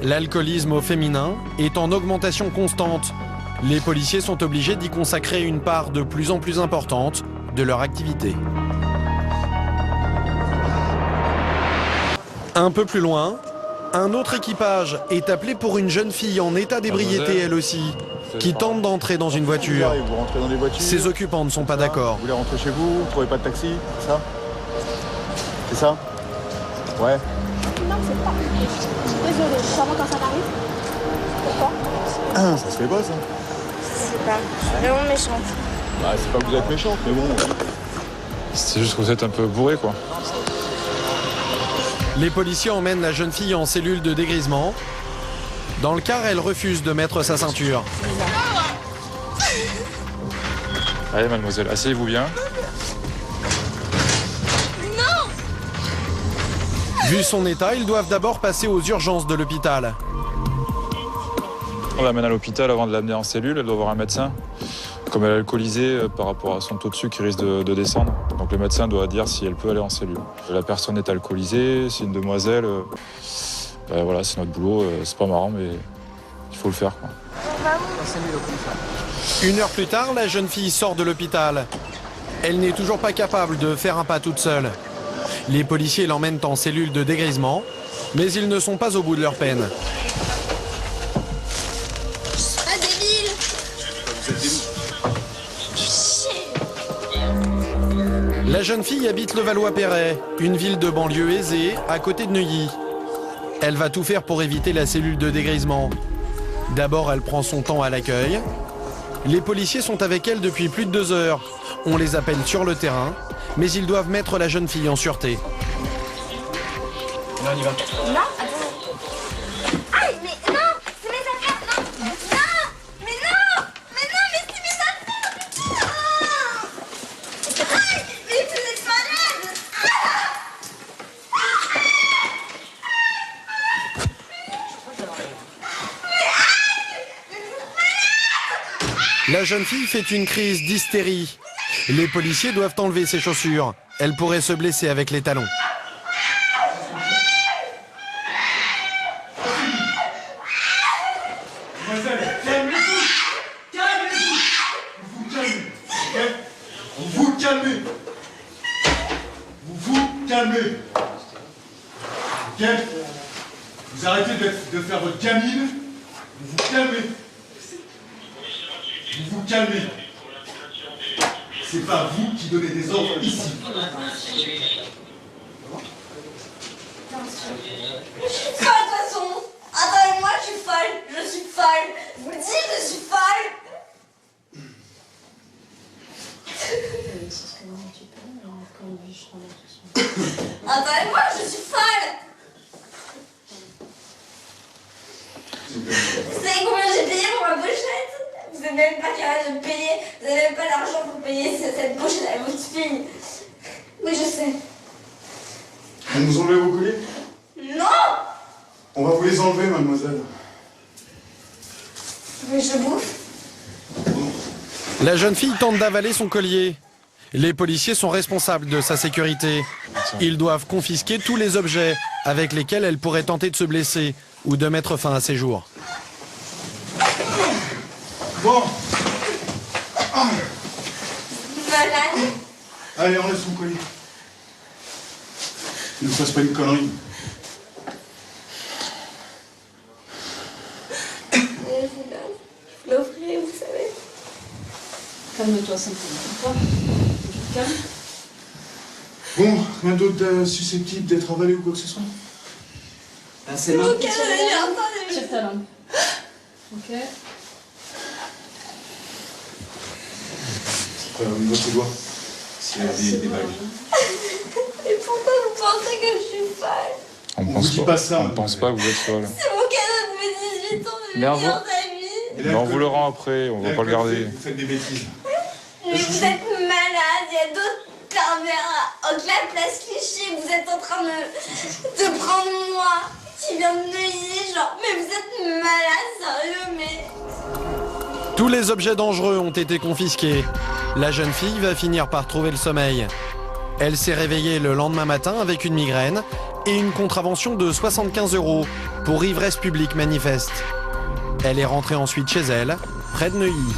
L'alcoolisme au féminin est en augmentation constante. Les policiers sont obligés d'y consacrer une part de plus en plus importante de leur activité. Un peu plus loin, un autre équipage est appelé pour une jeune fille en état d'ébriété elle aussi, qui tente d'entrer dans une voiture. Vous rentrez dans les voitures. Ses occupants ne sont pas d'accord. Vous voulez rentrer chez vous, vous trouvez pas de taxi, c'est ça? C'est ça? Ouais. Non, c'est pas. Désolée, comment quand ça m'arrive? Pourquoi? Ça se fait pas ça. C'est pas. Je suis vraiment méchante. Bah c'est pas que vous êtes méchante, mais bon. C'est juste que vous êtes un peu bourré quoi. Les policiers emmènent la jeune fille en cellule de dégrisement. Dans le car, elle refuse de mettre sa ceinture. Allez mademoiselle, asseyez-vous bien. Vu son état, ils doivent d'abord passer aux urgences de l'hôpital. On l'amène à l'hôpital avant de l'amener en cellule, elle doit voir un médecin. Comme elle est alcoolisée, par rapport à son taux de sucre, il risque de descendre. Donc le médecin doit dire si elle peut aller en cellule. La personne est alcoolisée, c'est une demoiselle. Ben voilà, c'est notre boulot, c'est pas marrant, mais il faut le faire, quoi. Une heure plus tard, la jeune fille sort de l'hôpital. Elle n'est toujours pas capable de faire un pas toute seule. Les policiers l'emmènent en cellule de dégrisement, mais ils ne sont pas au bout de leur peine. Ah, débile! Vous êtes des... La jeune fille habite Levallois-Perret, une ville de banlieue aisée à côté de Neuilly. Elle va tout faire pour éviter la cellule de dégrisement. D'abord, elle prend son temps à l'accueil. Les policiers sont avec elle depuis plus de 2 heures. On les appelle sur le terrain, mais ils doivent mettre la jeune fille en sûreté. Là, on y va. Non, attends. Aïe, mais non! C'est mes affaires! Non! Non! Mais non! Mais non, mais c'est mes affaires! Putain! Aïe! Mais vous êtes malade! La jeune fille fait une crise d'hystérie. Les policiers doivent enlever ses chaussures. Elle pourrait se blesser avec les talons. Vous vous calmez. Vous vous calmez. Ok? Vous arrêtez de faire votre gamine. Vous vous calmez. Vous vous calmez. C'est pas vous qui donnez des ordres ici. Je suis folle de toute façon! Attendez-moi, je suis folle! Je suis folle! Je vous le dis, je suis folle! Attendez-moi, je suis folle! Vous savez combien j'ai payé pour ma pochette? Vous n'êtes même pas capable de me payer. Vous n'avez même pas d'argent pour payer cette pochette à votre fille. Oui, je sais. Vous nous enlevez vos colliers? Non! On va vous les enlever, mademoiselle. Mais je bouffe. La jeune fille tente d'avaler son collier. Les policiers sont responsables de sa sécurité. Ils doivent confisquer tous les objets avec lesquels elle pourrait tenter de se blesser ou de mettre fin à ses jours. Bon. Malade. Allez, enlève son collier. Ne fasse pas une connerie. Je vous l'offrirai, vous savez. Calme-toi simplement. Calme. Bon, rien d'autre susceptible d'être avalé ou quoi que ce soit? C'est Mon bon. cœur, attendez. Tire ta langue. Ok. Au niveau de tes doigts. S'il y a des bagues. Et pourquoi vous pensez que je suis folle? On vous pense dit pas, pas ça, on pense pas que vous êtes folle. C'est mon cadeau de mes 18 ans de mes Bravo. meilleurs amis. Mais on vous le rend après, on va pas le garder. Vous faites des bêtises. Mais vous êtes malade, il y a d'autres pervers à la place Clichy. Vous êtes en train de prendre moi qui vient de Neuilly, genre. Mais vous êtes malade, sérieux, mais. Tous les objets dangereux ont été confisqués. La jeune fille va finir par trouver le sommeil. Elle s'est réveillée le lendemain matin avec une migraine et une contravention de 75 € pour ivresse publique manifeste. Elle est rentrée ensuite chez elle, près de Neuilly.